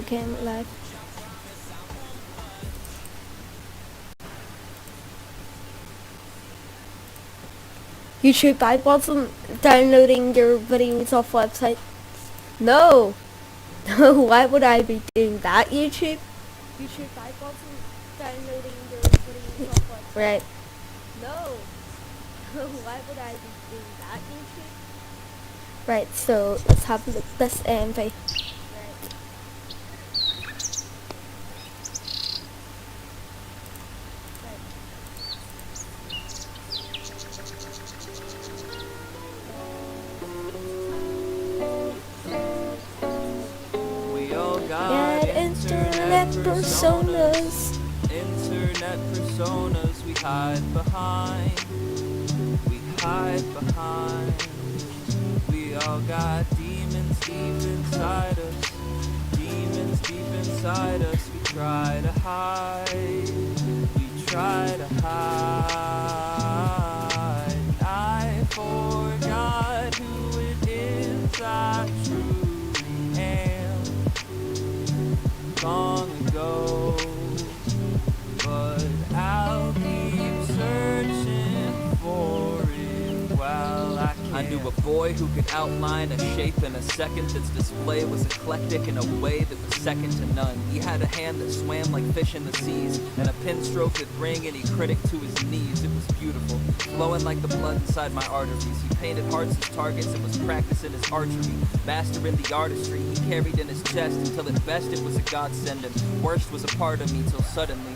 became alive. YouTube, I wasn't downloading your videos off website. No! No, why would I be doing that, YouTube? YouTube, I wasn't downloading your videos off website. Right. No! No, why would I be doing that, YouTube? Right, so let's have a look at this AMV. Internet personas. Internet personas we hide behind. We hide behind. We all got demons deep inside us. Demons deep inside us. We try to hide. We try to hide. I forgot who it is I truly am. Long ago, but I'll keep searching for it while I can. I knew a boy who could outline a shape in a second. Its display was eclectic in a way that was second to none. He had a hand that swam like fish in the seas, and a pen stroke that bring any critic to his knees. It was beautiful, flowing like the blood inside my arteries. He painted hearts as targets and was practicing his archery, mastering the artistry he carried in his chest, until at best it was a godsend and worst was a part of me, till suddenly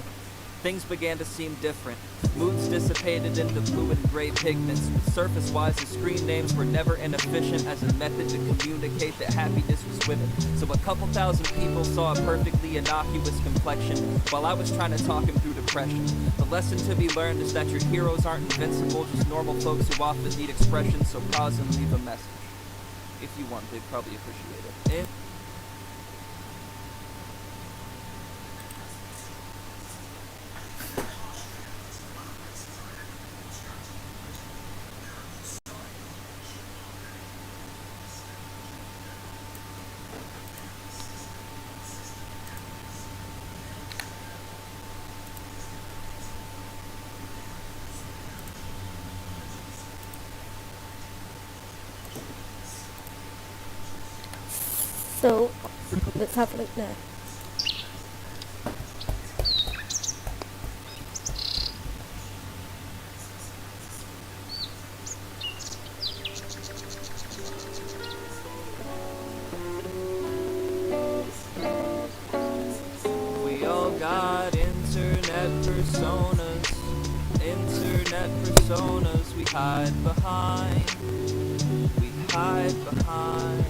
things began to seem different. Moods dissipated into blue and gray pigments. Surface-wise, the screen names were never inefficient as a method to communicate that happiness was with it. So a couple thousand people saw a perfectly innocuous complexion, while I was trying to talk him through depression. The lesson to be learned is that your heroes aren't invincible, just normal folks who often need expression, so pause and leave a message. If you want, they'd probably appreciate it. So, let's have a look now. We all got internet personas. Internet personas we hide behind. We hide behind.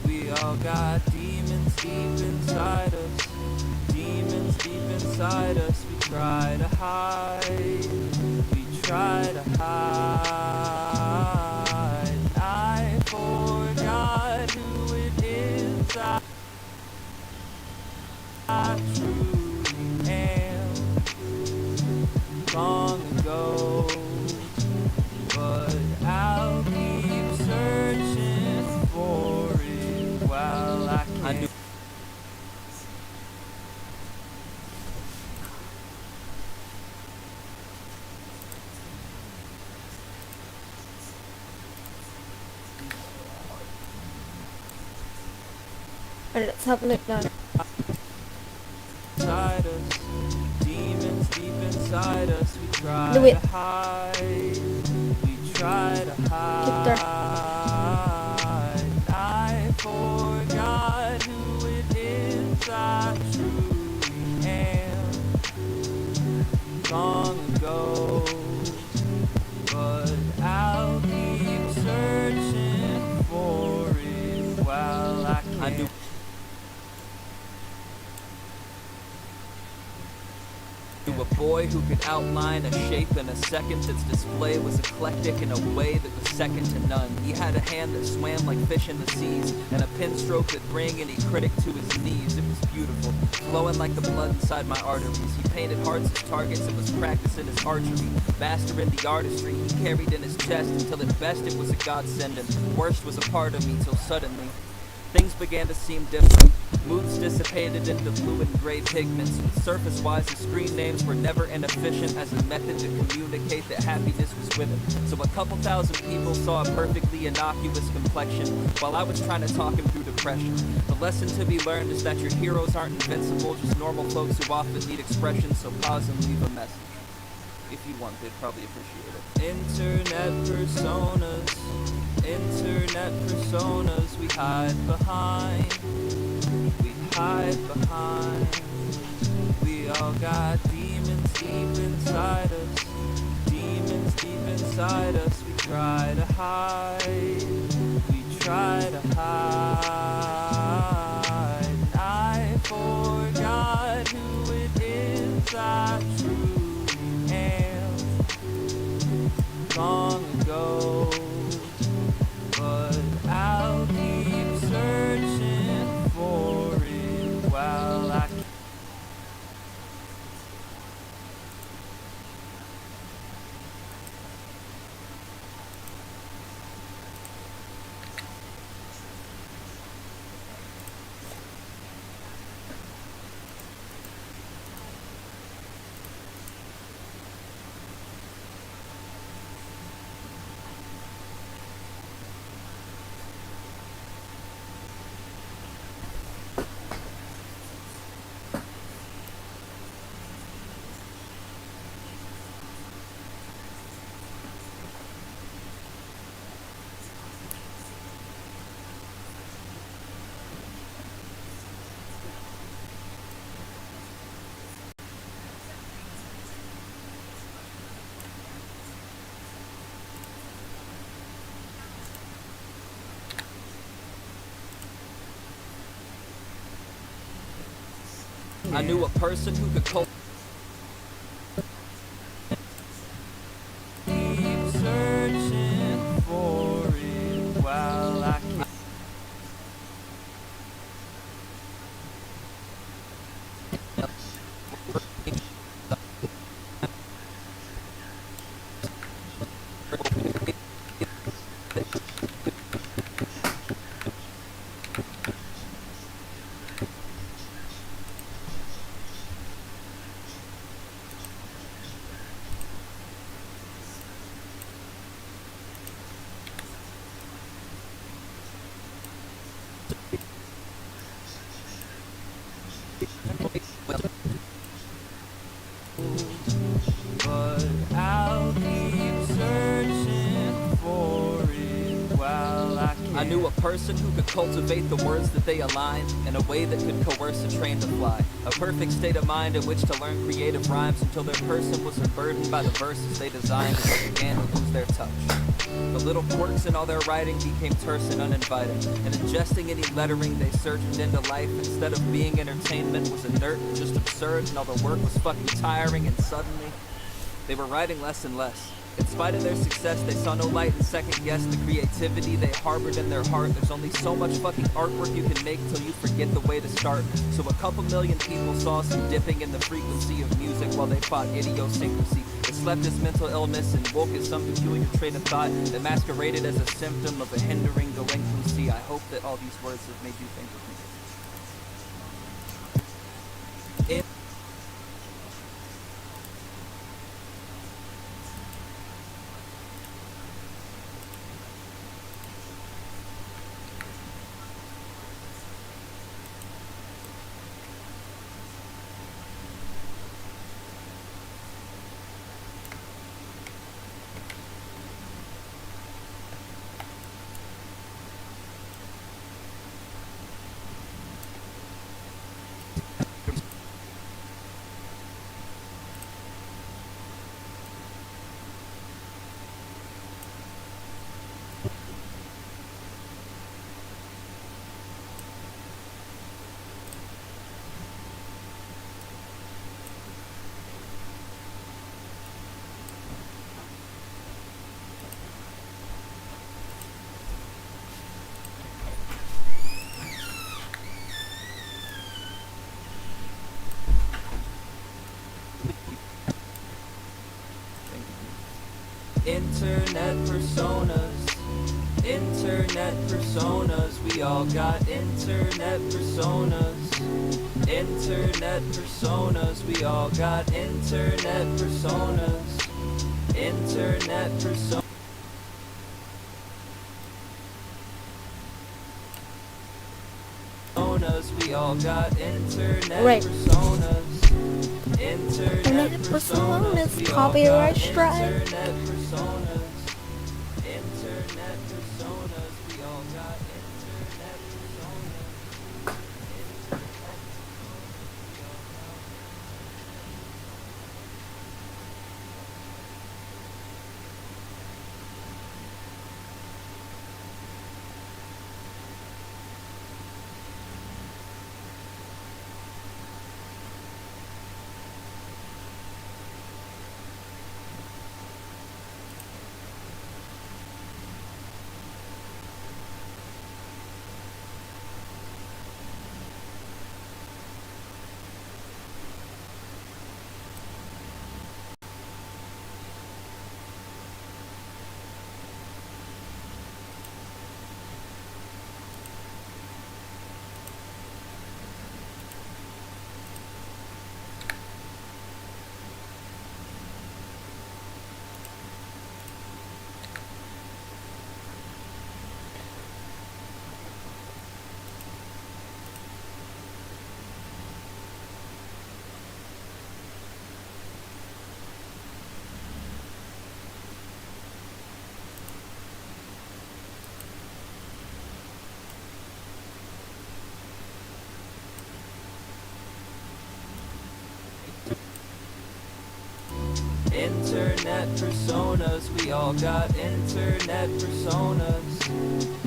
We all got demons deep inside us. Demons deep inside us. We try to hide. We try to hide. I forgot who it is I truly am. Long ago, but I'll keep searching for it while I can. I knew Alright, let's have a look now. inside us, demons deep inside us. We try Do it. to hide. We try to hide. I forgot who it is I truly am. Long ago, but I'll keep searching for it while I can. I knew a boy who could outline a shape in a second. Its display was eclectic in a way that was second to none. He had a hand that swam like fish in the seas, and a pen stroke that bring any critic to his knees. It was beautiful, flowing like the blood inside my arteries. He painted hearts as targets and was practicing his archery, mastering the artistry he carried in his chest, until at best it was a godsend and worst was a part of me, till suddenly things began to seem different. Moods dissipated into fluid gray pigments. Surface-wise, the screen names were never inefficient as a method to communicate that happiness was with it. So a couple thousand people saw a perfectly innocuous complexion while I was trying to talk him through depression. The lesson to be learned is that your heroes aren't invincible, just normal folks who often need expression, so pause and leave a message. If you want, they'd probably appreciate it. Internet personas we hide behind. We all got demons deep inside us. Demons deep inside us. We try to hide. And I forgot who it is I truly am long ago. But I'll keep searching for it while I can. I knew a person who could cope. Keep searching for it while I can. But I'll keep searching for it while I can. I knew a person who could cultivate the words that they aligned in a way that could coerce a train to fly. A perfect state of mind in which to learn creative rhymes until their person wasn't burdened by the verses they designed and they began to lose their touch. The little quirks in all their writing became terse and uninviting, and ingesting any lettering they surged into life instead of being entertainment was inert and just absurd, and all the work was fucking tiring, and suddenly they were writing less and less. In spite of their success, they saw no light and second-guessed the creativity they harbored in their heart. There's only so much fucking artwork you can make till you forget the way to start. So a couple million people saw some dipping in the frequency of music while they fought idiosyncrasy. It slept as mental illness and woke as some peculiar trait of thought that masqueraded as a symptom of a hindering delinquency. I hope that all these words have made you think of me. Internet personas Internet personas, we all got internet personas. Internet personas, we all got internet personas. Internet personas. We all got internet personas. Internet personas. We all Copyright got strike. internet personas. Internet personas. We all got internet personas. Internet personas, we all got internet personas.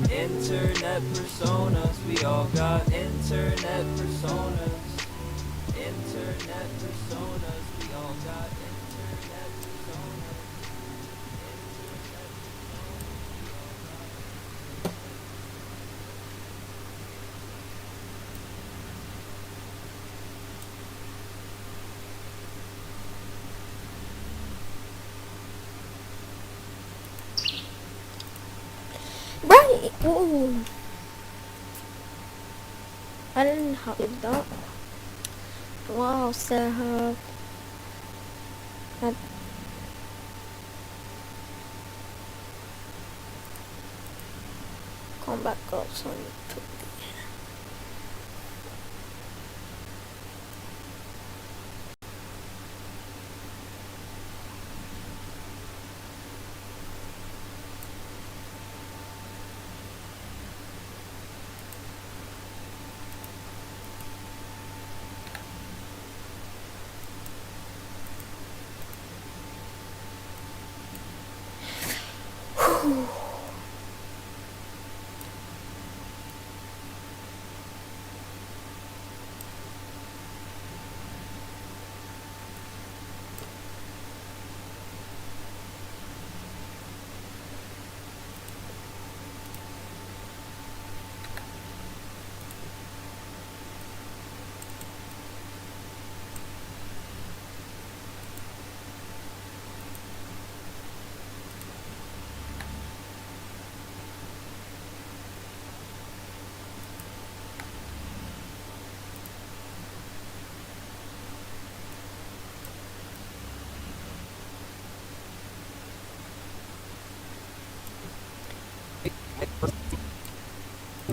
Internet personas, we all got internet personas. Internet personas, we all got internet personas. Right. Ooh. I didn't have that. Wow, so I come back up so I need to.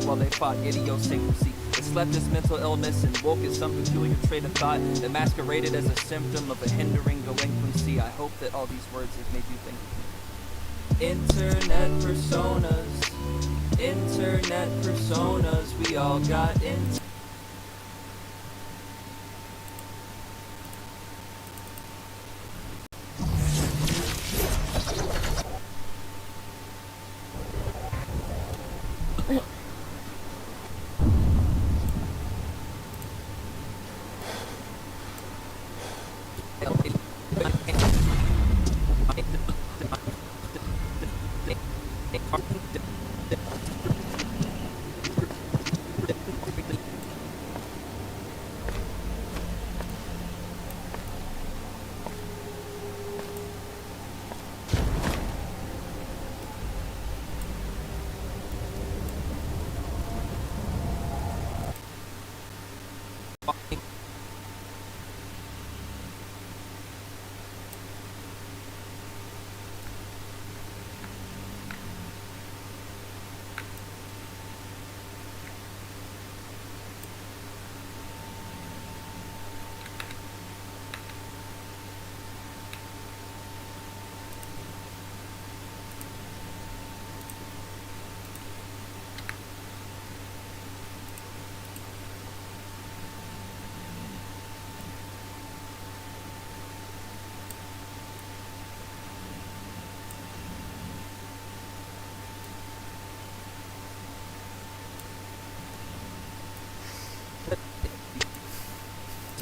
While they fought idiosyncrasy, it slept as mental illness and woke as some peculiar trait of thought that masqueraded as a symptom of a hindering delinquency. I hope that all these words have made you think of me. Internet personas, internet personas, we all got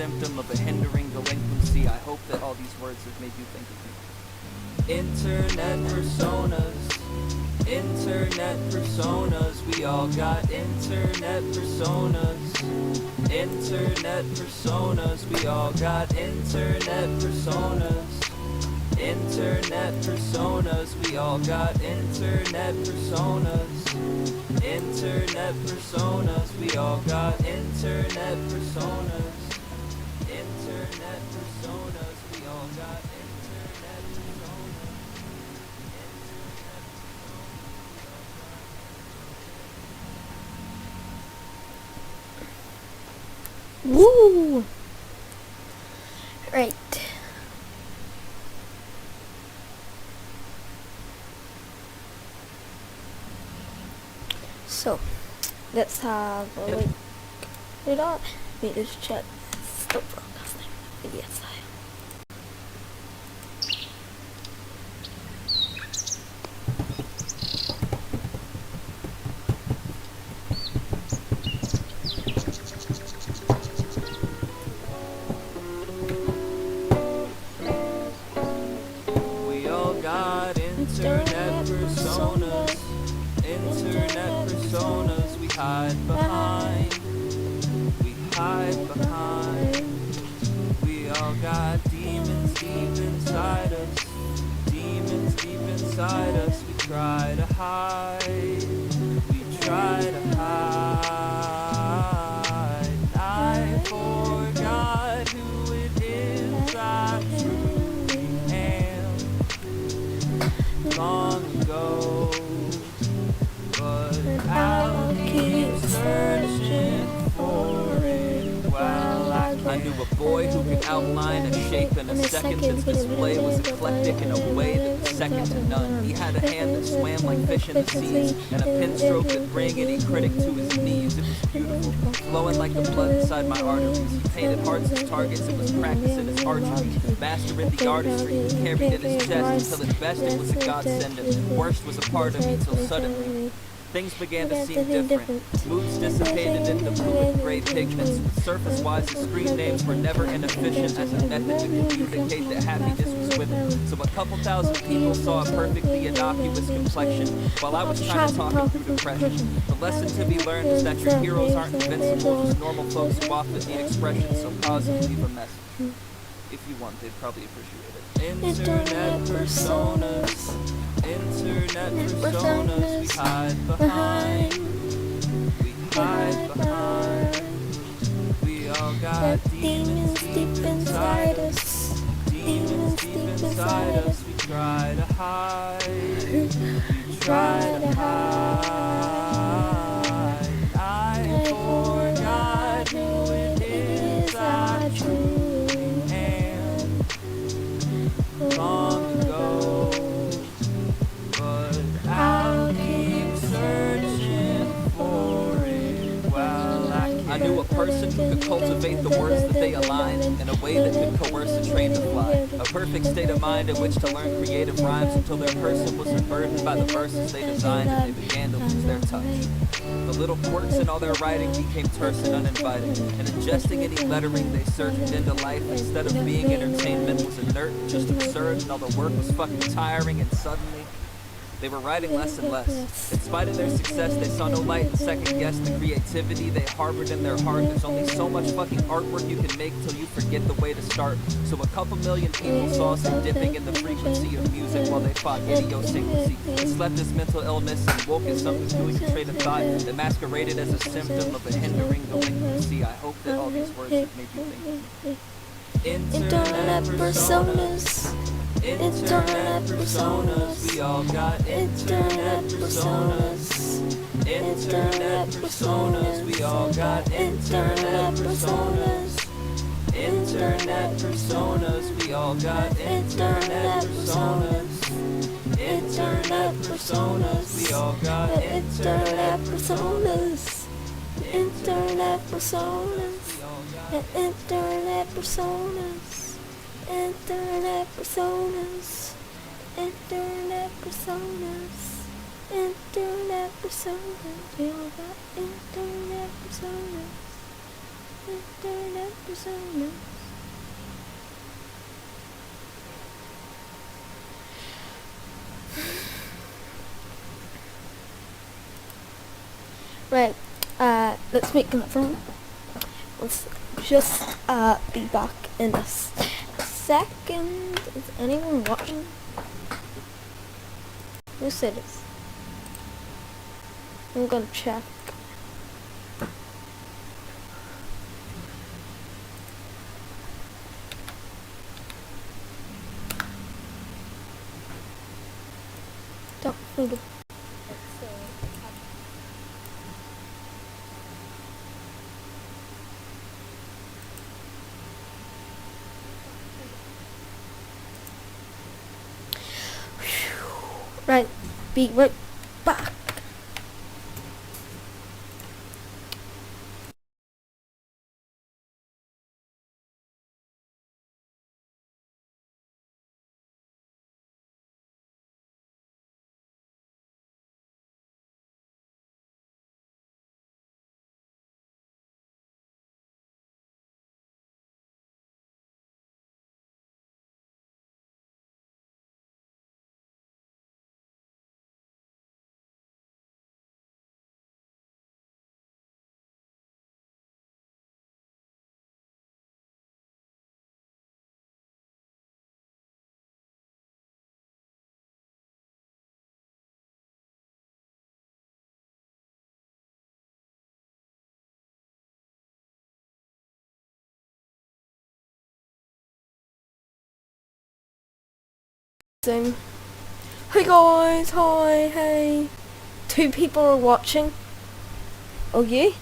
symptom of a hindering delinquency. I hope that all these words have made you think of me. Internet personas, internet personas, we all got internet personas. Internet personas, we all got internet personas. Internet personas, we all got internet personas. Internet personas, we all got internet personas. Internet personas, we all got internet personas. Woo! Right. So, let's have a look it up. Let me just check. Stop broadcasting video style. We all got internet personas. Internet personas we hide behind. We hide behind. We all got demons deep inside us. Demons deep inside us. We try to hide. We try to hide. I forgot who it is I truly am. Long ago. But I'll keep searching for it while I knew a boy who could outline a shape in a second. His display was eclectic in a way that was second to none. He had a hand that swam like fish in the seas, and a pen stroke that bring any critic to his knees. It was beautiful, flowing like the blood inside my arteries. He painted hearts as targets and was practicing his archery, mastering the artistry he carried in his chest until at best it was a godsend, and worst was a part of me till suddenly things began to seem different. Moods dissipated into fluid gray pigments. Surface-wise, the screen names were never inefficient as a method to communicate that happiness was with him. So a couple thousand people saw a perfectly innocuous complexion while I was trying to talk him through depression. The lesson to be learned is that your heroes aren't invincible, just normal folks who often need expression, so pause and leave a message. If you want, they'd probably appreciate it. Internet personas. Internet personas, we hide behind. We hide behind. We all got demons deep inside us. Demons deep inside us. We try to hide. We try to hide. I forgot who it is I truly am. Long ago. I'll keep searching for it while I can. I knew a person who could cultivate the words that they aligned in a way that could coerce a train to fly. A perfect state of mind in which to learn creative rhymes until their person was unburdened by the verses they designed and they began to lose their touch. The little quirks in all their writing became terse and uninviting, and ingesting any lettering they surged into life instead of being entertainment was inert, just absurd, and all the work was fucking tiring, and suddenly they were writing less and less. In spite of their success, they saw no light and second-guessed the creativity they harbored in their heart. There's only so much fucking artwork you can make till you forget the way to start. So a couple million people saw us dipping in the frequency of music while they fought idiosyncrasy. They slept as mental illness and woke as some confusion trait of thought that masqueraded as a symptom of a hindering delinquency. I hope that all these words have made you think of me. Internet personas. Internet personas, we all got internet personas. Internet personas, we all got internet personas. Internet personas, we all got internet personas. Internet personas, we all got internet personas. Internet personas, internet personas. Internet personas, internet personas, internet personas, we all got internet personas. Internet personas. Right, let's make another one. Let's just be back in a second. Is anyone watching? Who said this? I'm gonna check. Don't think of Right, be right back. Hey guys, hi, hey. 2 people are watching. Oh, you?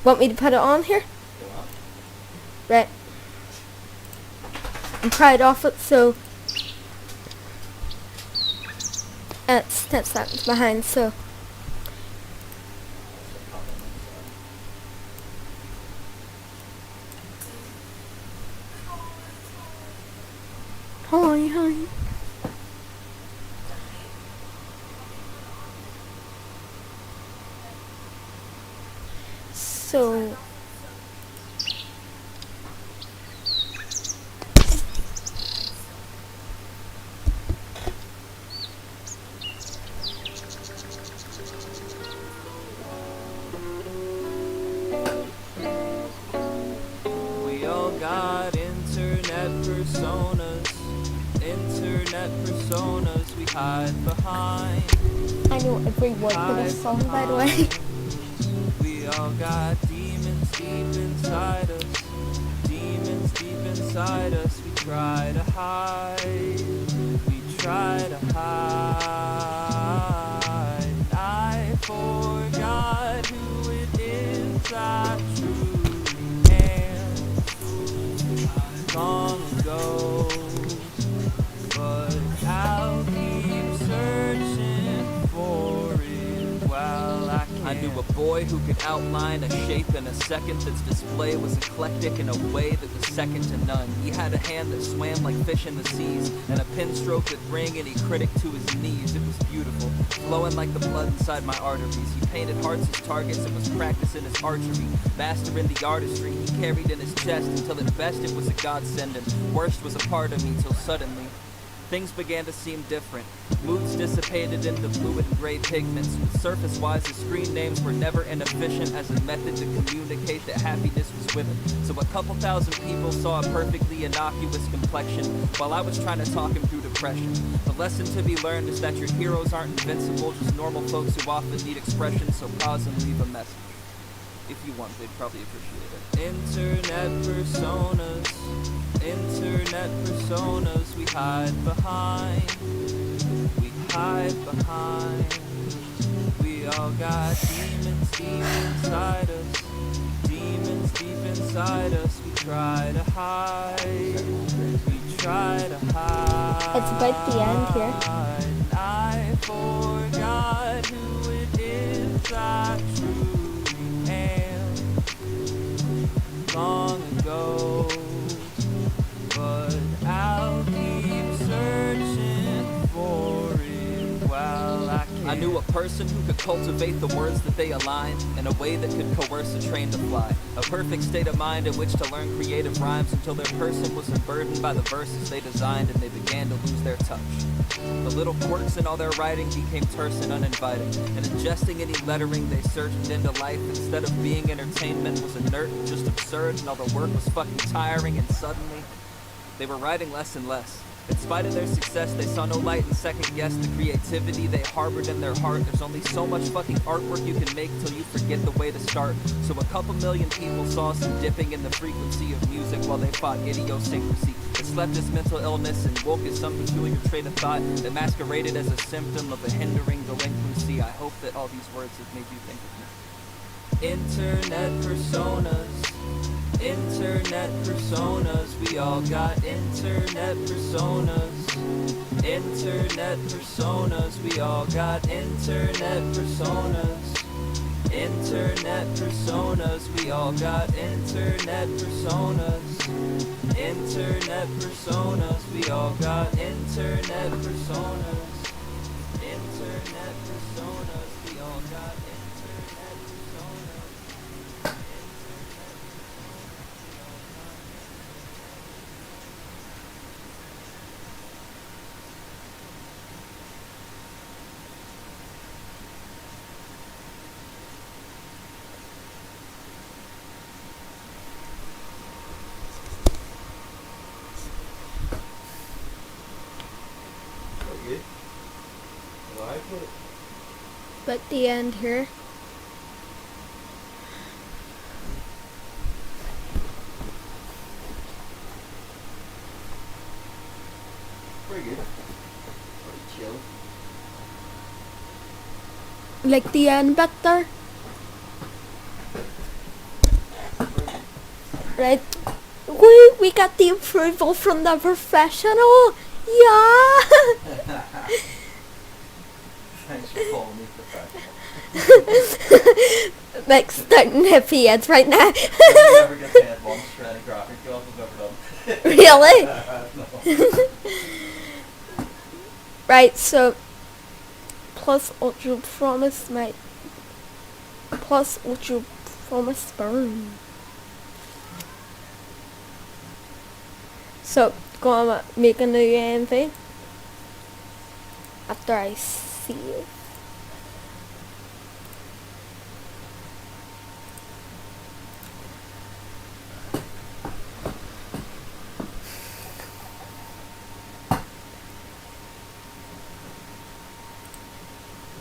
Want me to put it on here? Right. I'm proud of it, so it's 10 seconds behind, so hi. So We all got internet personas we hide behind. I know every word for this song, by the way. We all got demons deep inside us. Demons deep inside us. We try to hide. We try to hide. I forgot who it is that truly am. Long ago, but I'll keep searching for it while I can. I knew a boy who could outline a shape in a second. Its display was eclectic in a way that was second to none. He had a hand that swam like fish in the seas, and a pen stroke that bring any critic to his knees. It was beautiful, flowing like the blood inside my arteries. He painted hearts as targets and was practicing his archery, mastering the artistry he carried in his chest, until at best it was a godsend, and worst was a part of me, till suddenly things began to seem different. Moods dissipated into fluid and gray pigments. Surface-wise, the screen names were never inefficient as a method to communicate that happiness was with it. So a couple thousand people saw a perfectly innocuous complexion, while I was trying to talk him through depression. The lesson to be learned is that your heroes aren't invincible, just normal folks who often need expression, so pause and leave a message. If you want, they'd probably appreciate it. Internet personas we hide behind. We hide behind. We all got demons deep inside us. Demons deep inside us. We try to hide. We try to hide. It's about the end here. I forgot who it is that truly am. Long ago, but I'll keep searching for it while I can. I I knew a person who could cultivate the words that they align in a way that could coerce a train to fly. A perfect state of mind in which to learn creative rhymes until their person was unburdened by the verses they designed and they began to lose their touch. The little quirks in all their writing became terse and uninviting, and ingesting any lettering they surged into life instead of being entertainment was inert and just absurd, and all the work was fucking tiring, and suddenly they were writing less and less. In spite of their success, they saw no light and second guess the creativity they harbored in their heart. There's only so much fucking artwork you can make till you forget the way to start. So a couple million people saw some dipping in the frequency of music while they fought idiosyncrasy. It slept as mental illness and woke as some peculiar trait of thought that masqueraded as a symptom of a hindering delinquency. I hope that all these words have made you think of me. Internet personas. Internet personas, we all got internet personas. Internet personas, we all got internet personas. Internet personas, we all got internet personas. Internet personas, we all got internet personas. Internet personas, we all got internet personas. But the end here. Pretty good. Pretty chill. Like the end better. Right? We got the approval from the professional. Yeah. Thanks for calling me professional. Like starting happy ads right now. I never get paid once for any graphic job I've ever done. Really? No. Right, so plus ultra promise might plus ultra promise burn. So gonna make a new AMV after I see it.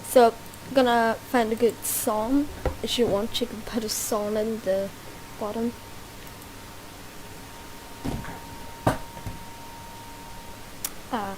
So gonna find a good song. If you want, you can put a song in the bottom. Ah.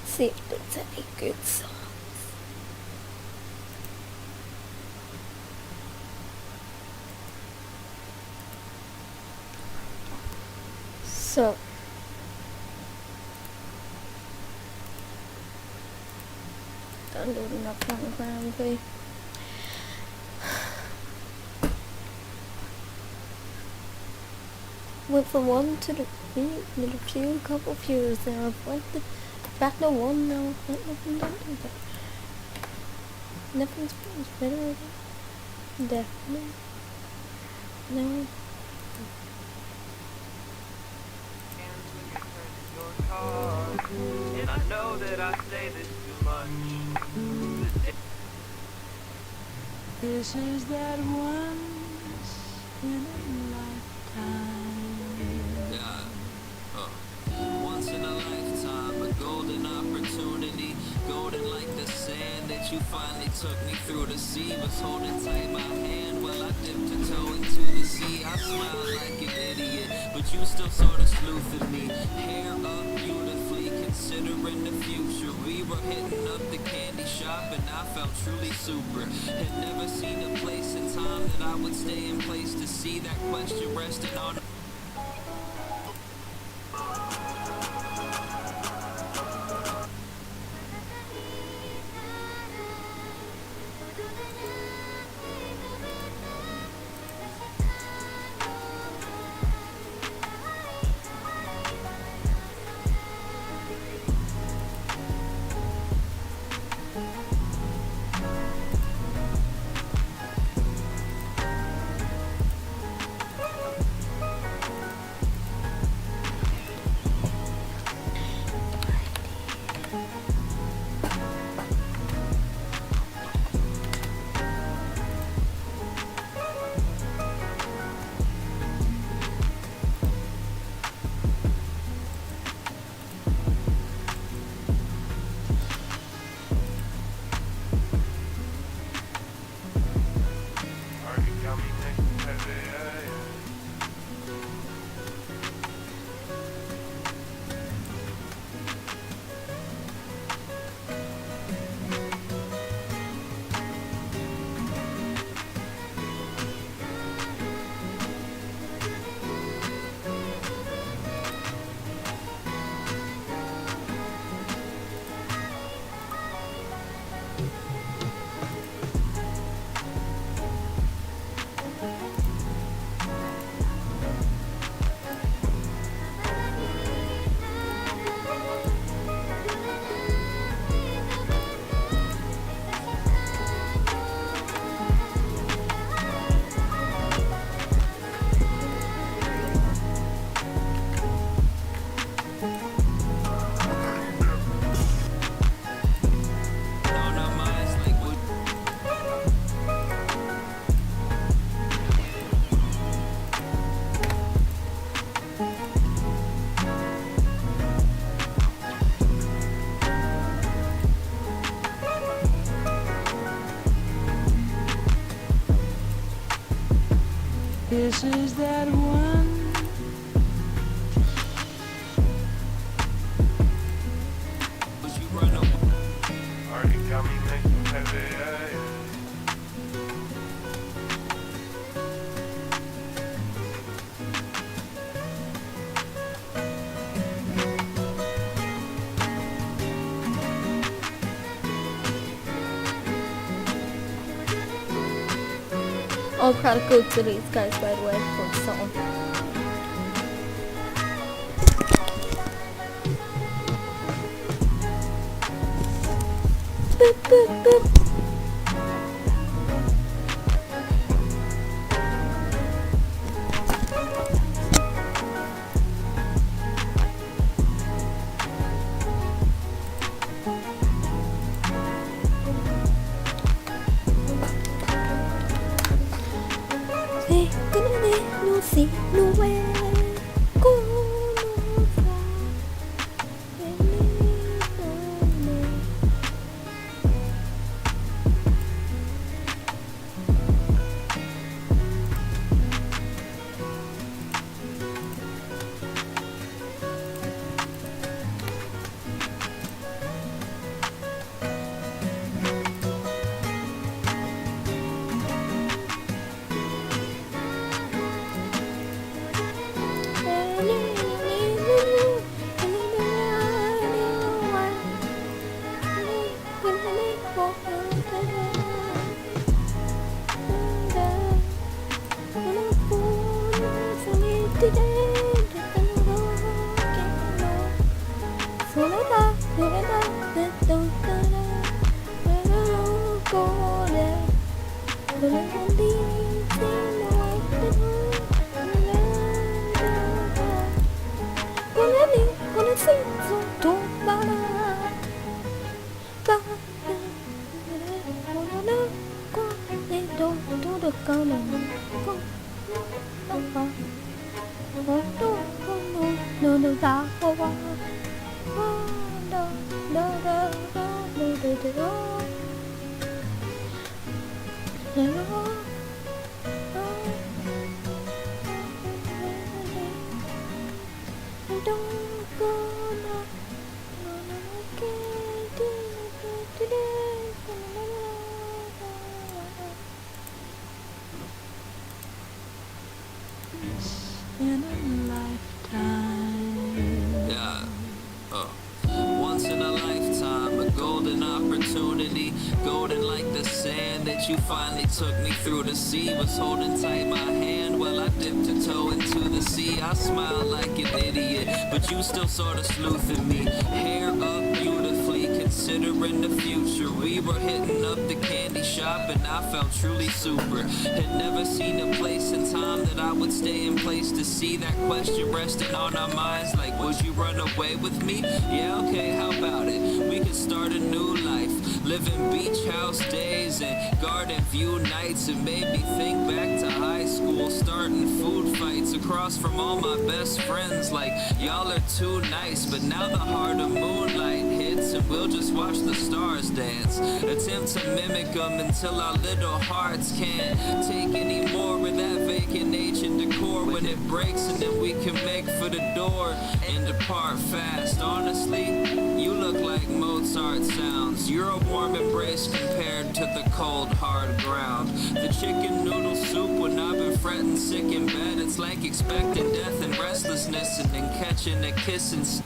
See if there's any good songs. So downloading that program, okay? Went from 1 to the 3, little few, couple views there. I've went back to 1 now. Nothing done with it. Nothing's better again. Definitely. No. And I know that I say this too much. This is that once in a lifetime. Once in a lifetime, a golden opportunity, golden like the sand that you finally took me through the sea. Was holding tight my hand while I dipped a toe into the sea. I smiled like an idiot, but you still saw the sleuth in me. Hair up beautifully, considering the future. We were hitting up the candy shop and I felt truly super. Had never seen a place and time that I would stay in place to see that question resting on. This is that one. Was you run away? Are you coming next heavy? All proud go to these guys, by the way, for the song. Boop, boop, boop. No see nowhere. Go no fly. In a lifetime. Yeah. Once in a lifetime, a golden opportunity, golden like the sand that you finally took me through the sea. Was holding tight my hand while I dipped a toe into the sea. I smiled like an idiot, but you still sort of sleuthing me. Hair up beautifully, considering the future. We were hitting up the candy shop and I felt truly super. Had never seen a place and time that I would stay in place to see that question resting on our minds. Like, would you run away with me? Yeah, okay, how about it? We could start a new life, living beach house days and garden view nights. It made me think back to high school, starting food fights across from all my best friends. Like, y'all are too nice, but now the heart of moonlight hits and we'll just watch the stars dance. Attempt to mimic them until our little hearts can't take any more of that vacant ancient decor. When it breaks and then we can make for the door and depart fast. Honestly, you look like Mozart sounds. You're a warm embrace compared to the cold hard ground. The chicken noodle soup when I've been fretting sick in bed. It's like expecting death and restlessness and then catching a kiss and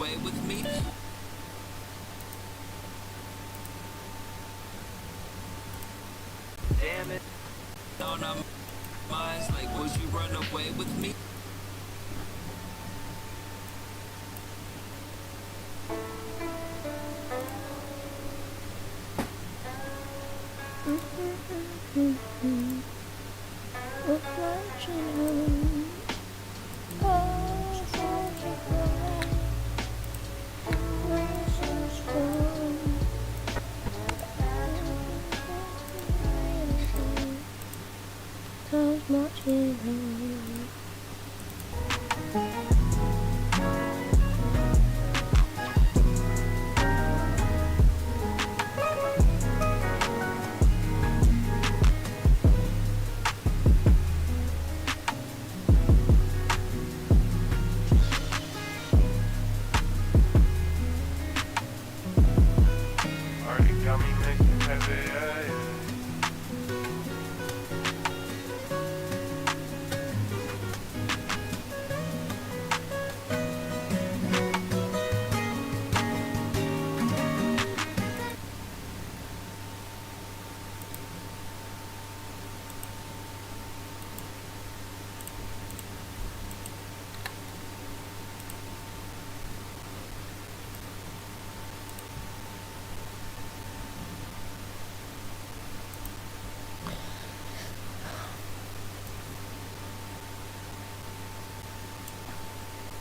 away with me. Damn it. On our minds, like, would you run away with me?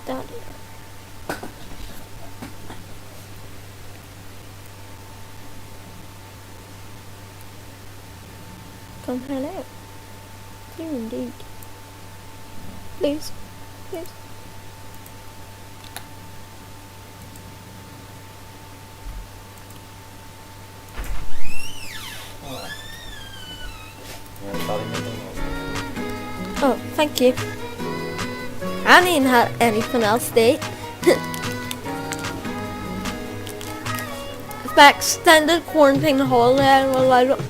Down. Come hello. Do indeed. Please. Please. Oh, thank you. I didn't have anything else to eat. If the extended quarantine holiday will allow it.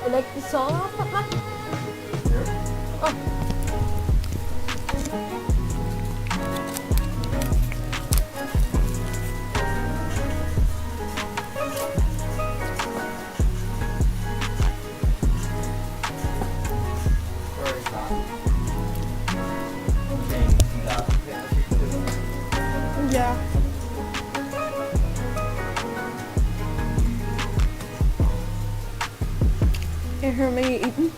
You like the song off of that? Oh. Yeah. You hear me eating?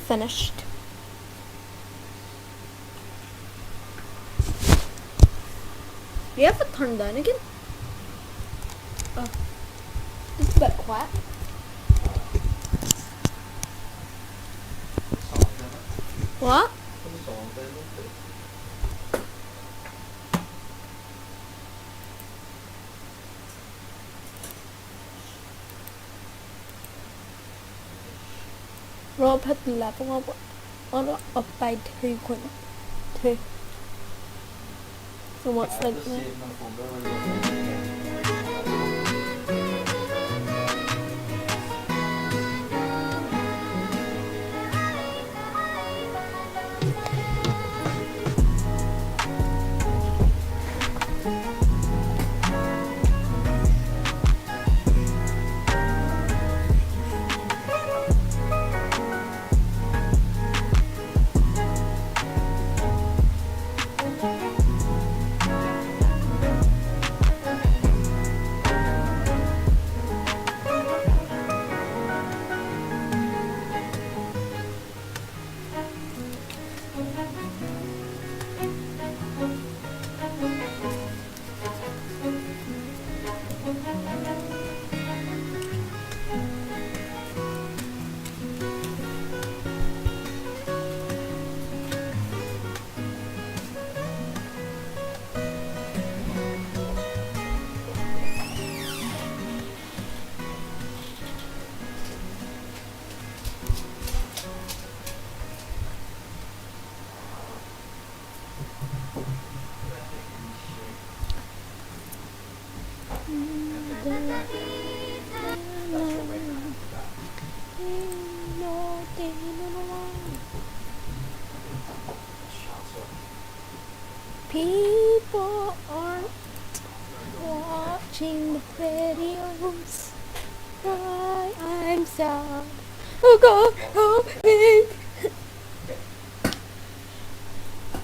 Finished. Do you have it turned down again? Oh. It's a bit quiet. What? Rob hit the level up by 2.2. So what's like that? People aren't watching the videos. Why I'm sad. Oh God, help me.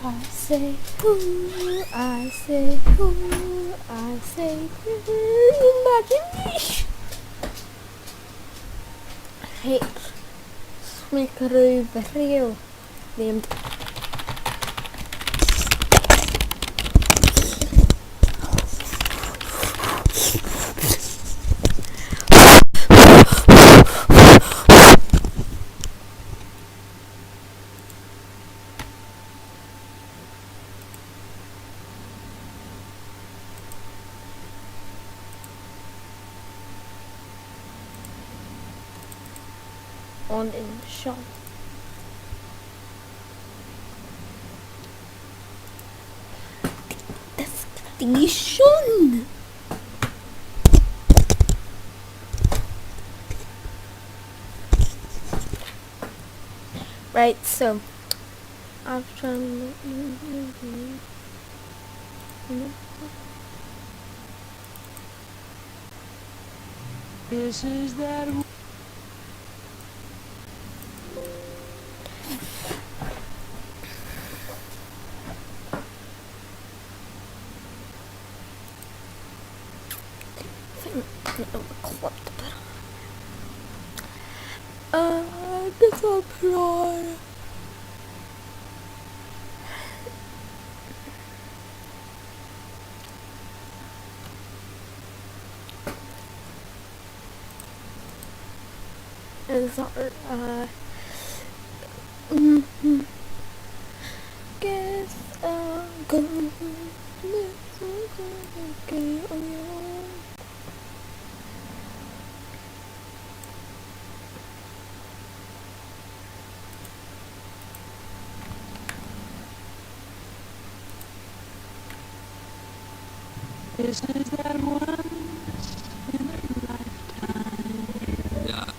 I say, ooh, I say, ooh, I say, imagination. I hate Snickeroo video named on in the shop. Station. Right, so after This is that I guess I'll put on is our guess I'll go okay on your own. this is that once in a lifetime. Yeah.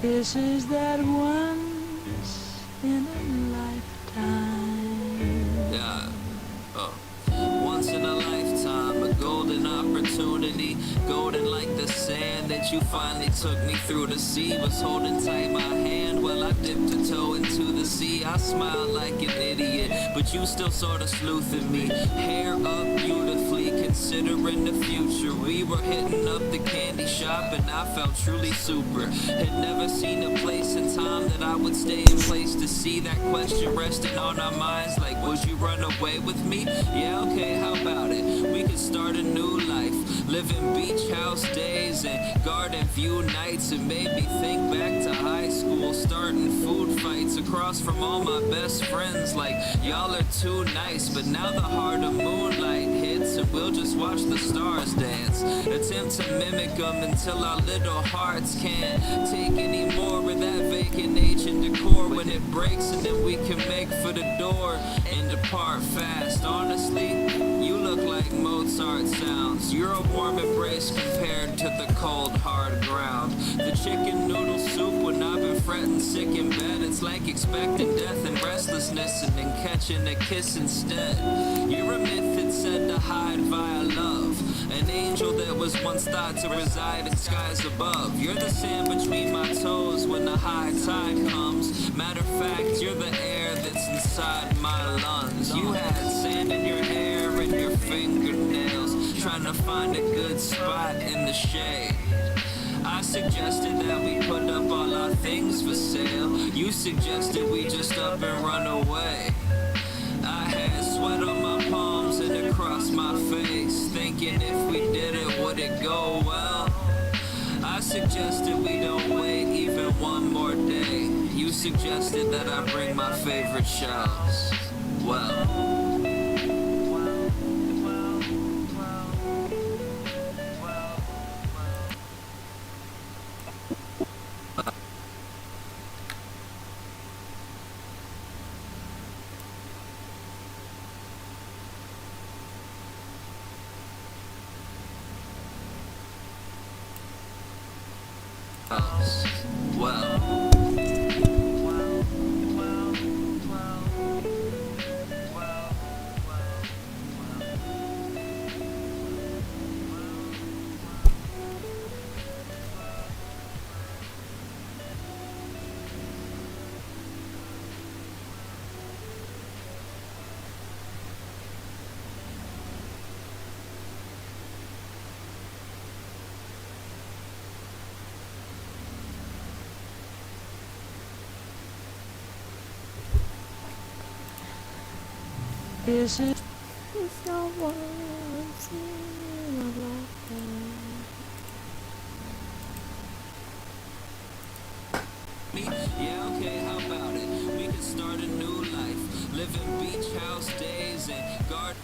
This is that once in a lifetime. Yeah. Oh. Once in a lifetime, a golden opportunity, golden like the sand that you finally took me through the sea. Was holding tight my hand while I dipped a toe into the sea. I smiled like an idiot, but you still sorta sleuthing me. Hair up beautifully, considering the future. We were hitting up the candy shop and I felt truly super. Had never seen a place in time that I would stay in place to see that question resting on our minds. Like, would you run away with me? Yeah, okay, how about it? We could start a new life, living beach house days and garden view nights. And made me think back to high school, starting food fights across from all my best friends. Like, y'all are too nice, but now the heart of moonlight hits and we'll just watch the stars dance. Attempt to mimic them until our little hearts can't take any more of that vacant ancient decor. When it breaks and then we can make for the door and depart fast. Honestly, you look like Mozart sounds. You're a warm embrace compared to the cold hard ground. The chicken noodle soup when I've been fretting sick in bed. It's like expecting death and restlessness and then catching a kiss instead. You're a myth that's said to hide via love, an angel that was once thought to reside in skies above. You're the sand between my toes when the high tide comes. Matter of fact, you're the air that's inside my lungs. You had sand in your hair and your fingernails, trying to find a good spot in the shade. I suggested that we put up all our things for sale. You suggested we just up and run away. I had sweat on my palms and across my face, thinking if we did it, would it go well? I suggested we don't wait even one more day. You suggested that I bring my favorite shells. Well, This is It's not once in a lifetime. yeah, okay, how about it? We could start a new life, living beach house days and garden.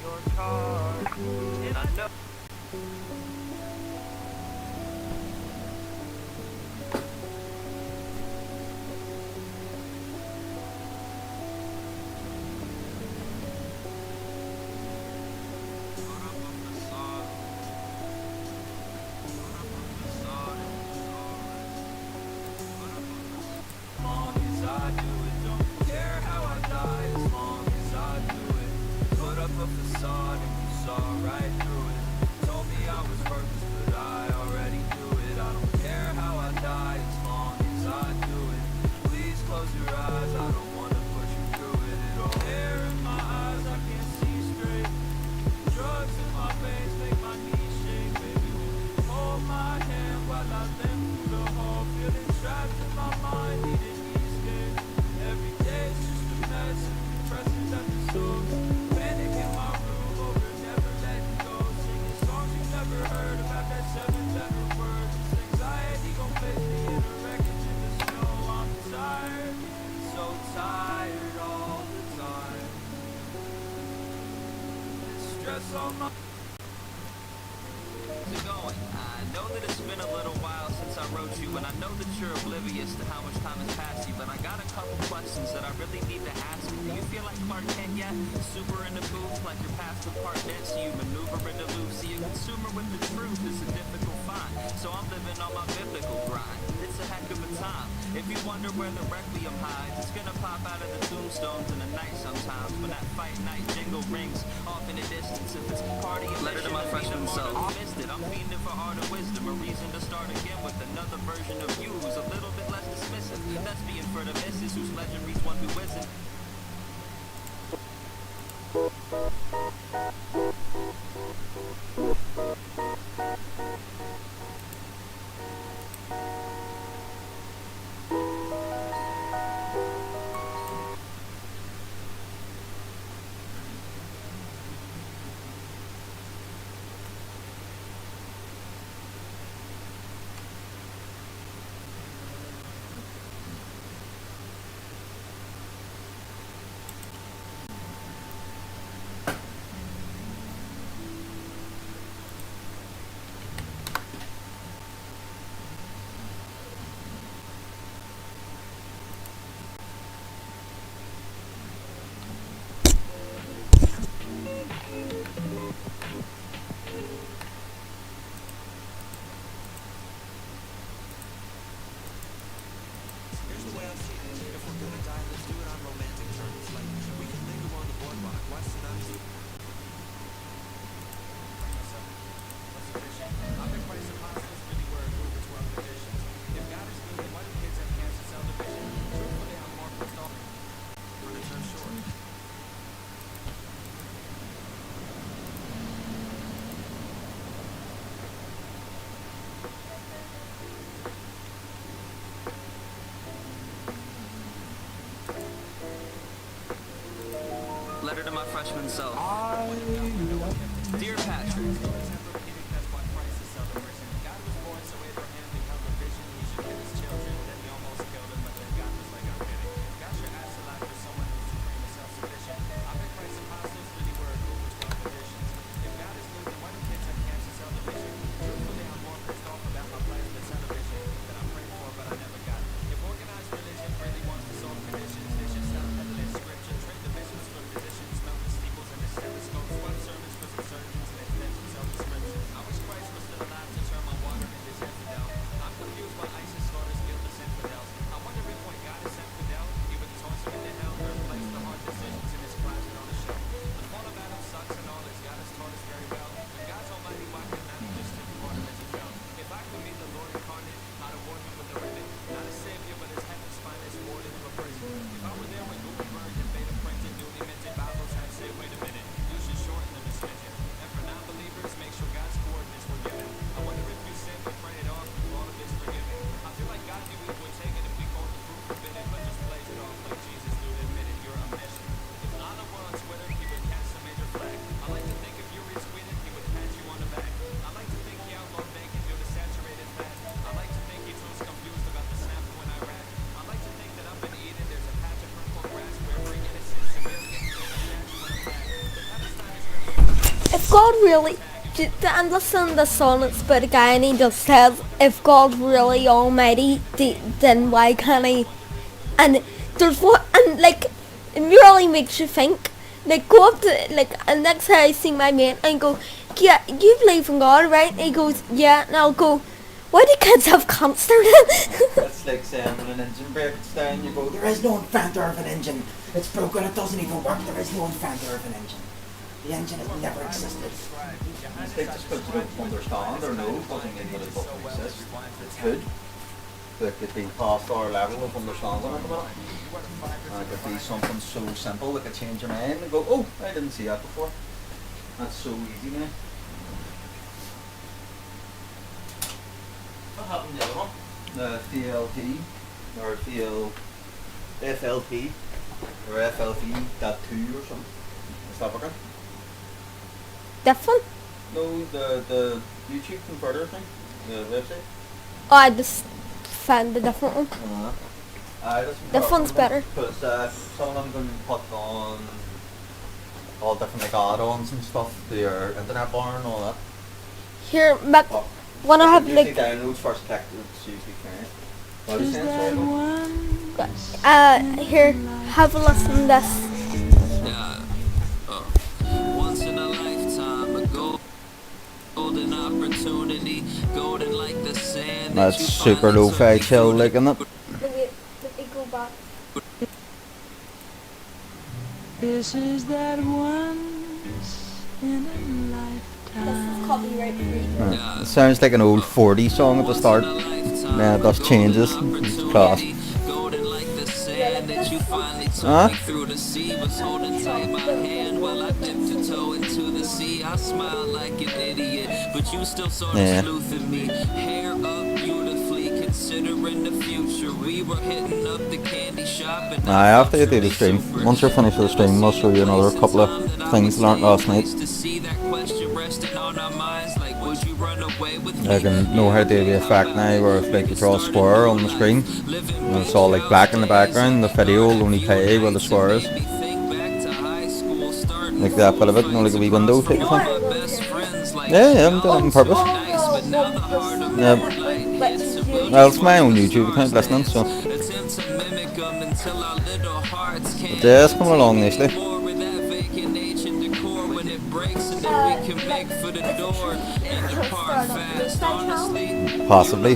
your car. And I know. Long as I do it, don't care how I die. As long as I do it, put up a facade and you saw right through it. Told me I while I limp through the hall, feeling trapped in my mind, needing escape. Every day it's just a mess, depressing episodes. Panic in my room over never letting go. Singing songs you never heard about that 7 letter word. This anxiety gon' place me in a wreckage in the snow. I'm tired, so tired all the time. This stress on my going. I know that it's been a little while since I wrote you, and I know that you're oblivious to how much time has passed you, but I got a couple questions that I really need to ask you. Do you feel like Clark Kent yet? Super in the booth, like your past with part net, so you maneuver in the loop. See, a consumer with the truth is a difficult find, so I'm living on my biblical grind. It's a heck of a time. If you wonder where the Requiem hides, it's gonna pop out of the tombstones in the night sometimes, when that fight night jingle rings off in the distance. If it's party, letter to my freshman self. Missed it. I'm fiending for art of wisdom, a reason to start again with another version of you who's a little bit less dismissive. That's being for the missus whose legend reads one who isn't. Letter to my freshman self. Dear Patrick, If God really, I'm listening to the song it's about a guy and he just says, if God really almighty, then why can't he? And there's what, and like, it really makes you think. Like, go up to, like, and next time I see my mate and go, yeah, you believe in God, right? And he goes, yeah, and I'll go, why do kids have cancer? That's like saying when an engine breaks down, you go, there is no inventor of an engine. It's broken, it doesn't even work, there is no inventor of an engine. The engine has never existed. It's like just because you don't understand or know doesn't mean that it doesn't exist. It's good. But it could be past our level of understanding at the minute. And it could be something so simple that could change your mind and go, oh, I didn't see that before. That's so easy now. What happened to the other one? The FLT or FLP or FLV.2 or something. Is that working? Different? No, the YouTube converter thing, the website. Oh, I just found the different one. This one's better. Because some of them can put on all different like add-ons and stuff to your internet bar and all that. Here, but Oh, when I have usually like downloads first click, it's usually current. What are you Is saying, that sorry? one? here, have a listen to this. Once in a lifetime, a golden opportunity, golden like the sand. That's super lo-fi chill, like, isn't it? Let me go back. This is that once in a This lifetime. is copyright free. It sounds like an old 40s song at the start. Yeah, it does changes. It's class. Golden like the sand that you finally took Huh? me through the sea. Was holding tight my hand while I dipped a toe into the sea. I smiled like an idiot, but you still sort of Yeah. sleuthing me. Hair up beautifully, considering the future. We were hitting up the candy shop and After you do the stream, once you're finished with the stream, I'll show you another couple of things learnt last night. to see that question resting on our minds, like would you run away with me? I can know how to do the effect now where if like you draw a square on the screen and it's all like black in the background, the video will only play where the square is. Like that bit of it, you know, like a wee window type of thing. Yeah, I'm doing it on purpose. Yeah. Well, it's my own YouTube account listening, so yeah, it's coming along nicely. Possibly.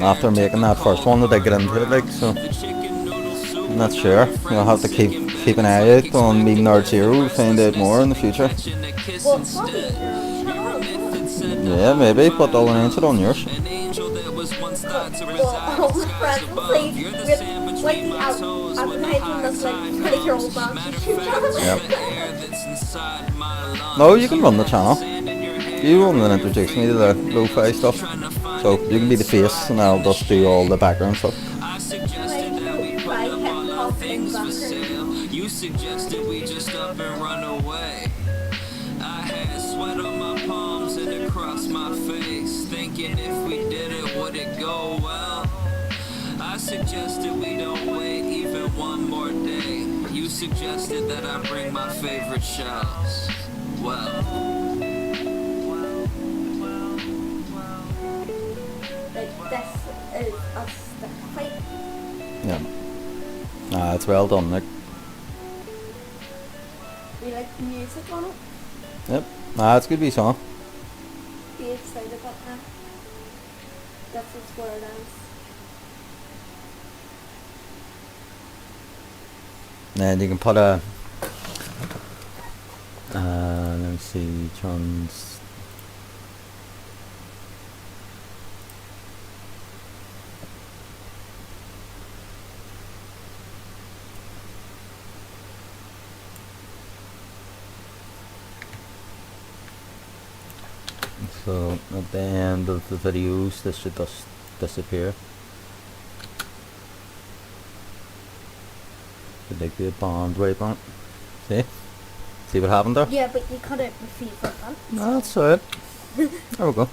After making that first one, I did get into it, like, so I'm not sure. You'll have to keep an eye out on me Nerd Zero to find out more in the future. Well, it's not me. Yeah, maybe, but I'll announce it on yours. Well, all my friends will say with like the advertising that's like pretty girl bands YouTube channel. Yep. No, you can run the channel. You run and introduce me to the lo-fi stuff. So you can be the face and I'll just do all the background stuff. You suggested we just up and run away. I had sweat on my palms and across my face, thinking if we did it, would it go well? I suggested we don't wait even one more day. You suggested that I bring my favorite shells. Well, Like this is a stick fight. Yeah. It's well done, Nick. We like the music on it. Yep. It's a good wee song. Be excited about that. That's what's where it is. And you can put a let me see, trans. So at the end of the videos, this should just disappear. Should like the bond wipe on it. See what happened there? Yeah, but you cut it with FIFA, man. No, that's it. There we go.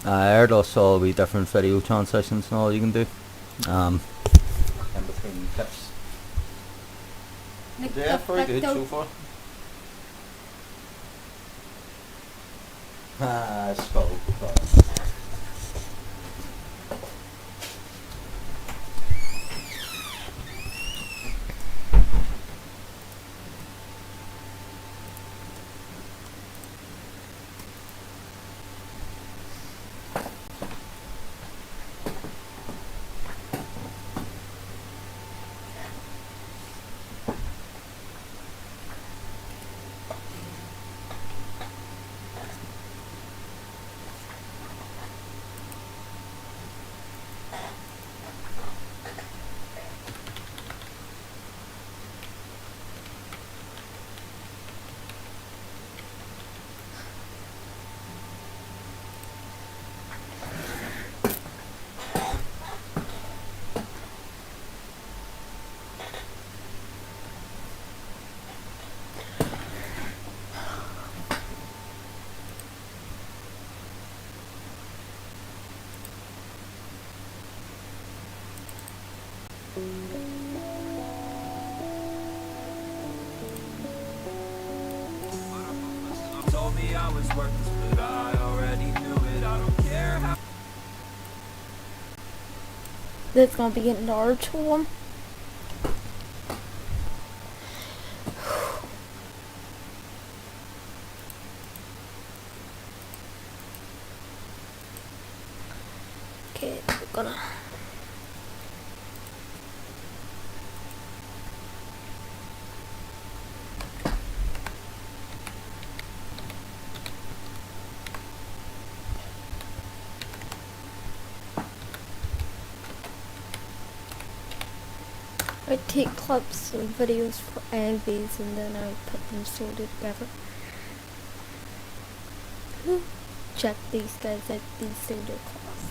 There's also wee different video transitions and all you can do. In between clips. Like, Yeah, very good the- so far. Skull. told me I was worthless, but I already knew it. I don't care how. That's gonna be getting hard to him. Okay, we're gonna. I take clips of videos for AMVs and then I put them sorted together. Check these guys at these studio class.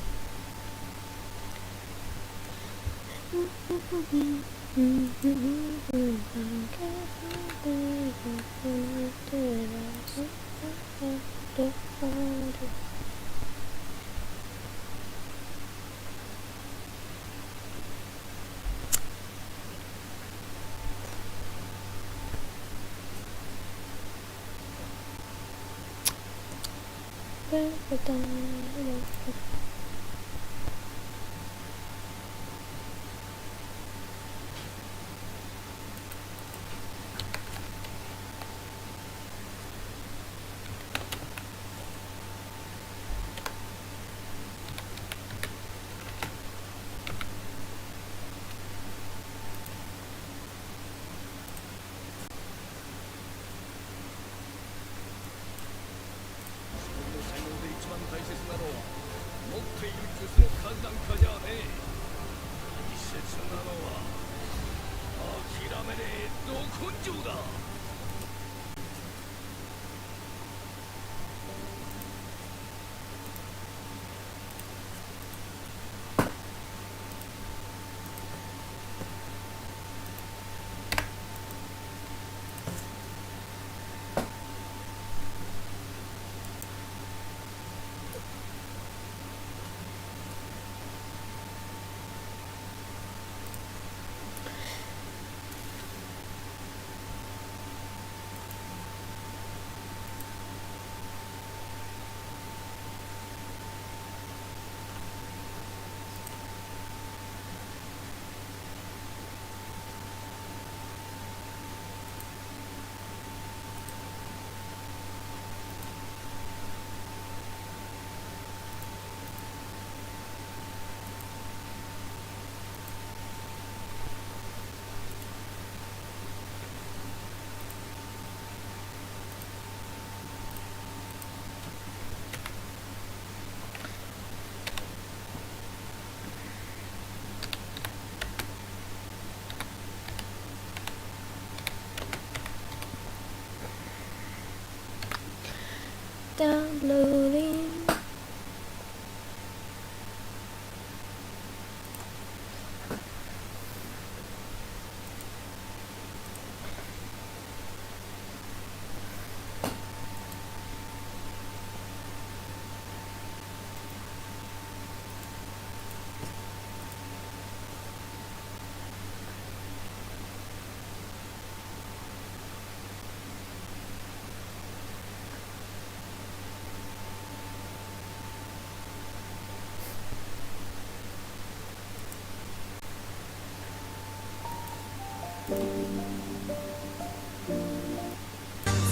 Downloading.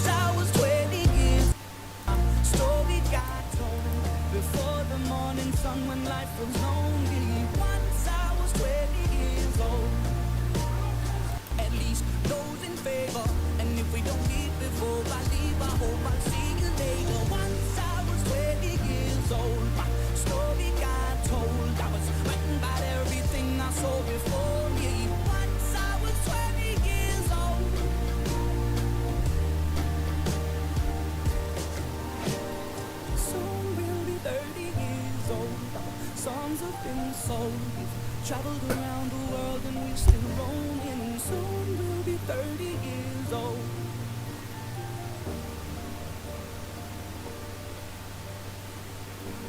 I was 20 years, story got told before the morning sun when life was lonely. Once I was 20 years old. At least those in favor, and if we don't meet before I leave, I hope I'll see you later. Once I was 20 years old, my story got told. I was writing about everything I saw before me. Once I was 20 years old. Soon we'll be 30 years old. Our songs have been sold. We've traveled around the world and we're still roaming. Soon we'll be 30 years old.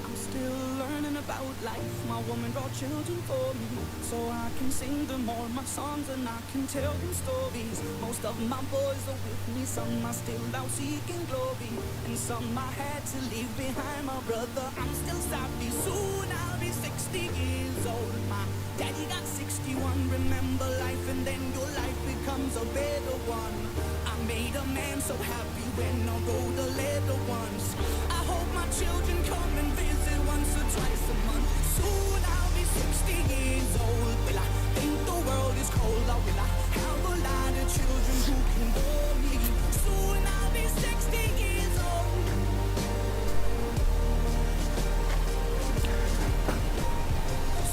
I'm still learning about life. My woman brought children for me, so I can sing them all my songs and I can tell them stories. Most of my boys are with me, some are still out seeking glory, and some I had to leave behind. My brother, I'm still sappy, soon I'll be 60 years old. My daddy got 61. Remember life and then your life becomes a better one. I made a man so happy when I wrote the letter once. I hope my children come and visit once or twice a month. Soon I'll be 60 years old. Will I think the world is cold, or will I have a lot of children who can bore me? Soon I'll be 60 years old.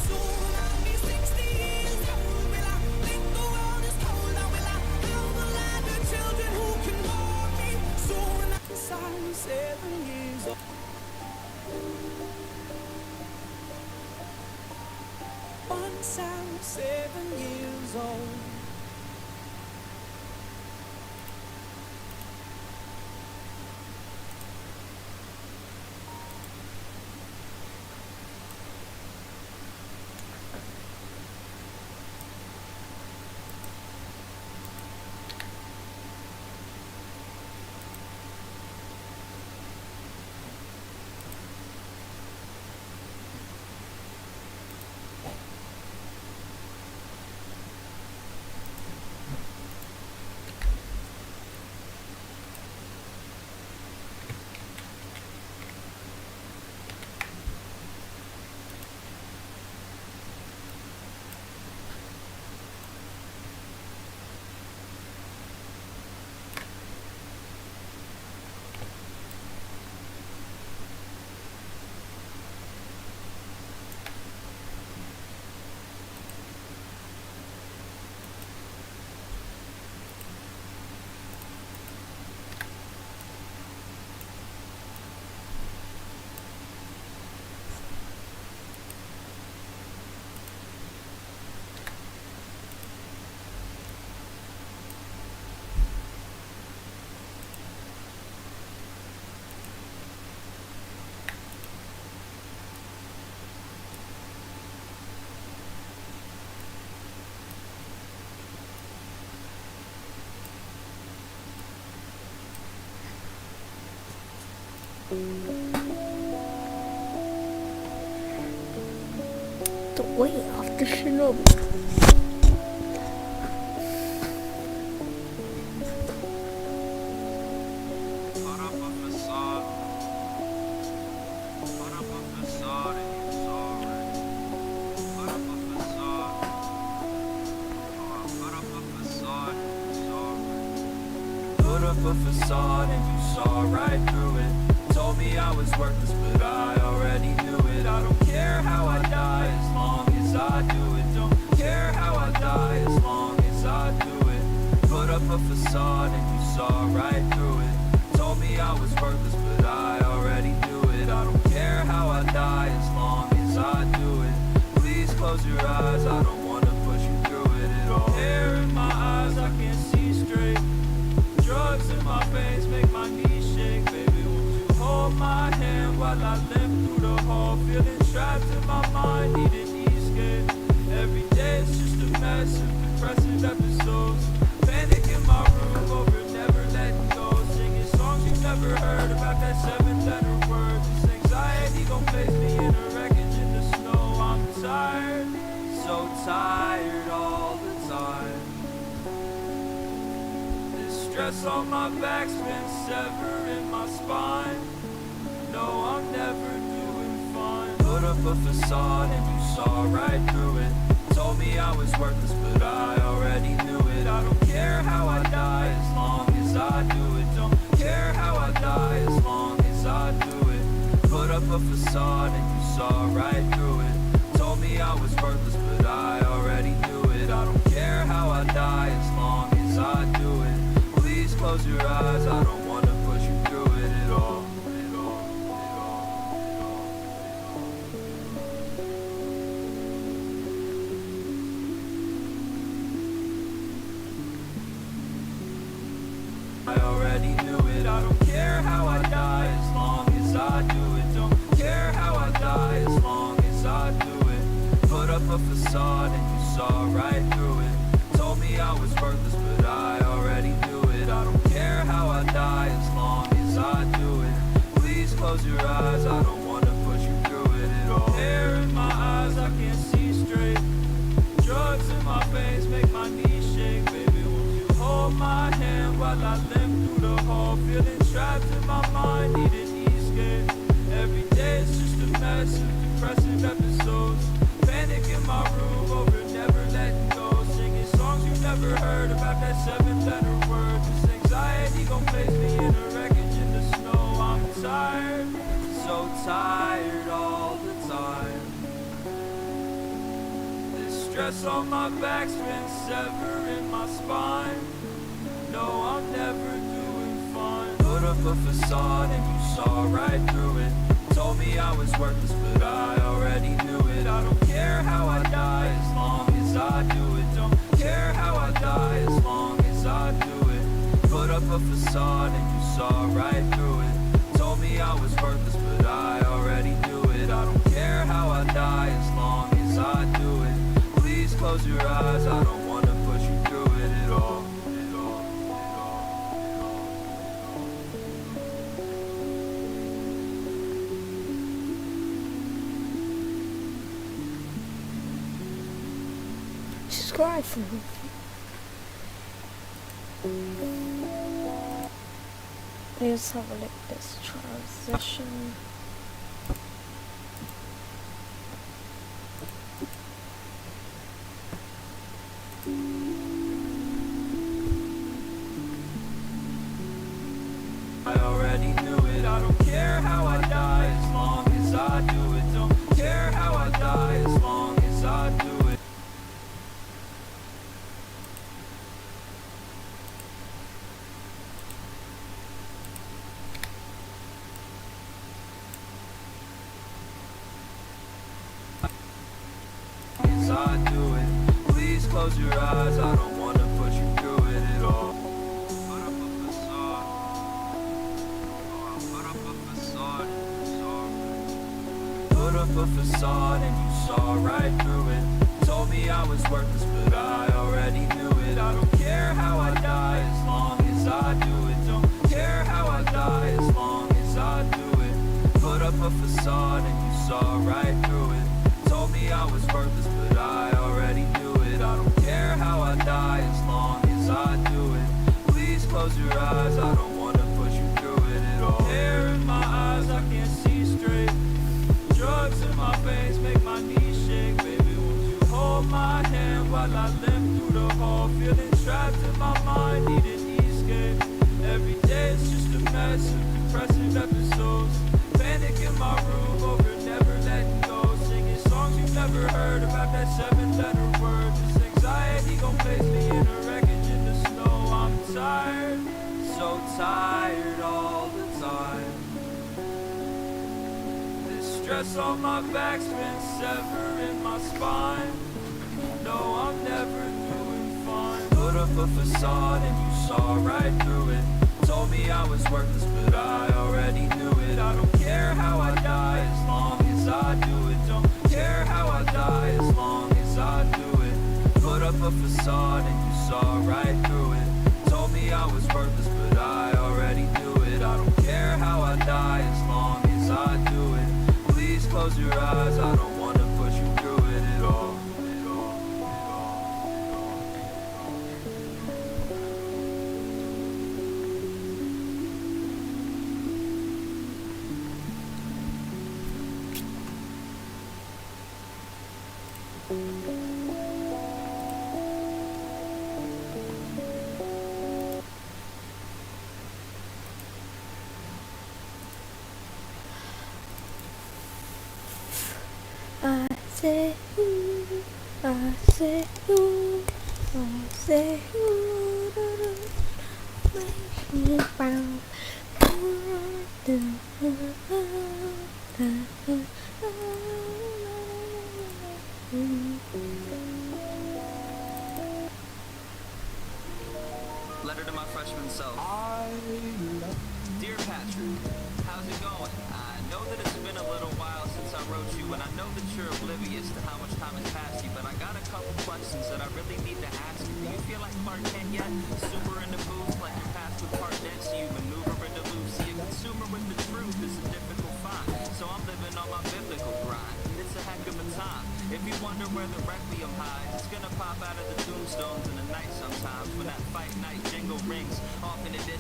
Soon I'll be 60 years old. Will I think the world is cold, or will I have a lot of children who can bore me? Soon I'm 7 years old. Once I was 7 years old. The way of the shinobi. Put up a facade. Put up a facade and you saw it. Put up a facade. Put up a facade and you saw it. Put up a facade and you saw right through it. Told me I was worthless, but I already knew it. I don't care how I die as long as I do it. Don't care how I die as long as I do it. Put up a facade and you saw right through it. Told me I was worthless, but I already knew it. I don't care how I die as long as I do it. Please close your eyes, I don't wanna push you through it at all. Hair in my eyes, I can't see straight. Drugs in my veins make my knees shake. Baby, won't you hold my hand while I limp through the hall? Feeling trapped in my mind, need an escape. Every day it's just a mess of depressive episodes. Panic in my room over never letting go. Singing songs you've never heard about that 7-letter word. This anxiety gon' place me in a wreckage in the snow. I'm tired, so tired all the time. Stress on my back's been severing my spine. No, I'm never doing fine. Put up a facade and you saw right through it. Told me I was worthless, but I already knew it. I don't care how I die as long as I do it. Don't care how I die as long as I do it. Put up a facade and you saw right through it. Told me I was worthless, but I already knew it. I don't care how I die as long as I do it. Close your eyes, I don't wanna push you through it at all. I already knew it. I don't care how I die as long as I do it. Don't care how I die as long as I up a facade and you saw right through it. Told me I was worthless, but I already knew it. I don't care how I die as long as I do it. Please close your eyes, I don't wanna put you through it at all. Hair in my eyes, I can't see straight. Drugs in my veins make my knees shake. Baby, won't you hold my hand while I limp through the hall? Feeling trapped in my mind, need an escape. Every day it's just a mess of depressive episodes. Panic in my room over never letting go. Singing songs you never heard about that 7-letter word. This anxiety gon' place me in a wreckage in the snow. I'm tired, so tired all the time. This stress on my back's been severing my spine. No, I'm never doing fine. Put up a facade and you saw right through it. Told me I was worthless, but I already knew it. I don't care how I die as long as I do it. Don't care how I die as long as I do it. Put up a facade and you saw right through it. Told me I was worthless, but I already knew it. I don't care how I die as long as I do it. Please close your eyes, I don't wanna put you through it at all. Subscribe for me. Let's have a look at this transition. I already knew it. I don't care how I die as long as I do it. Don't care how I die as long as I do it. As I do it. Please close your eyes, I don't wanna put you through it at all. Put up a facade. Put up a facade and you saw. Put up a facade and you saw right through it. Told me I was worthless, but I already knew it. I don't care how I die as long as I do it. Don't care how I die as long as I do it. Put up a facade and you saw right through it. Told me I was worthless, but I already knew it. I don't care how I die as long as I do it. Please close your eyes, I don't wanna put you through it at all. Hair in my eyes, I can't see straight. Drugs in my veins make my knees shake. Baby, won't you hold my hand while I limp through the hall? Feeling trapped in my mind, need an escape. Every day it's just a mess of depressive episodes. Panic in my room over never letting go. Singing songs you never heard about that 7-letter word. This anxiety gon' place me in a wreckage in the snow. I'm tired, so tired all the time. This stress on my back's been severing my spine. No, I'm never doing fine. Put up a facade and you saw right through it. Told me I was worthless, but I already knew it. I don't care how I die as long as I do it. Don't care how I die as long as I do it. Put up a facade and you saw right through it. Told me I was worthless, but I already knew it. I don't care how I die as long as I do it. Please close your eyes, I don't wanna put you through it at all. say ooh, I say ooh, I say ooh, make me bound. Letter to my freshman self. Dear Patrick, how's it going? I know that it's been a little while since I wrote you, and I know that you're oblivious to how much time has passed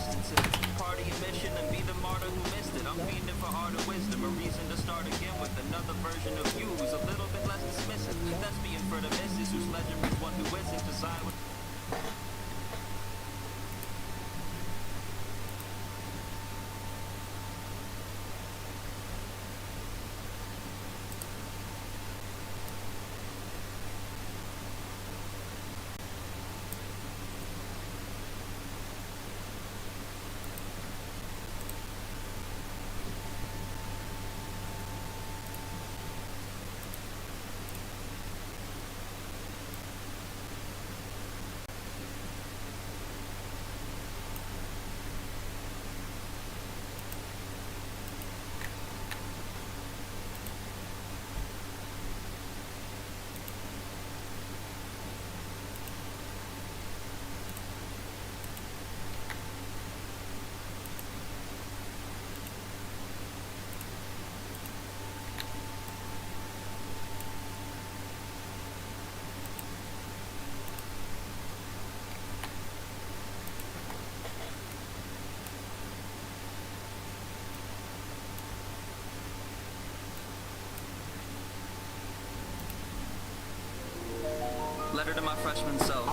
distance. If it's part of your mission, then be the martyr who missed it. I'm fiending for art of wisdom, a reason to start again with another version of you who's a little bit less dismissive. That's being for the missus whose legend reads one who isn't designed with. Letter to my freshman self.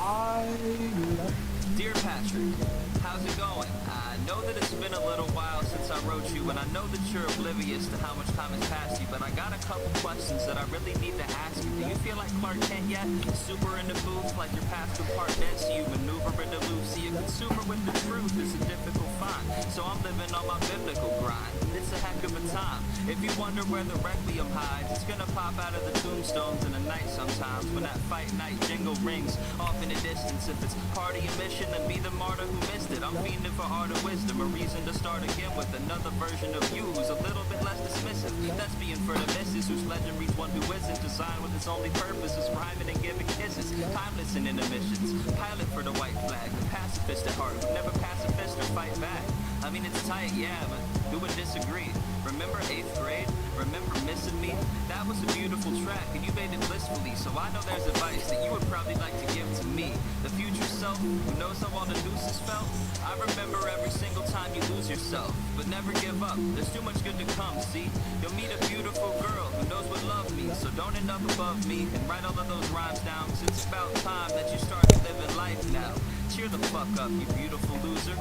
Dear Patrick, how's it going? I know that it's been a little while since I wrote you, and I know that you're oblivious to how much time has passed you, but I got a couple questions that I really need to ask you. Do you feel like Clark Kent yet? Super in the booth, like your path compartments, you maneuver in the loop. See, a consumer with the truth is a difficult find, so I'm living on my biblical grind. It's a heck of a time. If you wonder where the Requiem hides, it's gonna pop out of the tombstones in the night sometimes when that fight night jingle rings off in the distance. If it's part of your mission, then be the martyr who missed it. I'm fiending for art of wisdom, a reason to start again with another version of you who's a little bit less dismissive. That's being for the missus whose legend reads one who isn't designed with its only purpose is rhyming and giving kisses. Timeless in intermissions, pilot for the white flag, the pacifist at heart who never pacifist or fight back. I mean, it's tight, yeah, but who would disagree? Remember 8th grade? Remember Missing Me? That was a beautiful track, and you made it blissfully, so I know there's advice that you would probably like to give to me. The future self, who knows how all the nooses felt? I remember every single time you lose yourself, but never give up. There's too much good to come, see? You'll meet a beautiful girl who knows what love means, so don't end up above me and write all of those rhymes down, 'cause it's about time that you start living life now. Cheer the fuck up, you beautiful loser.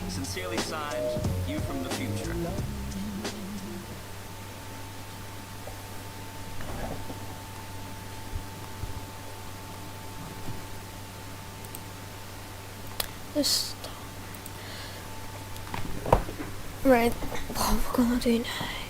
Sincerely signed, you from the future. Right, what we're gonna do now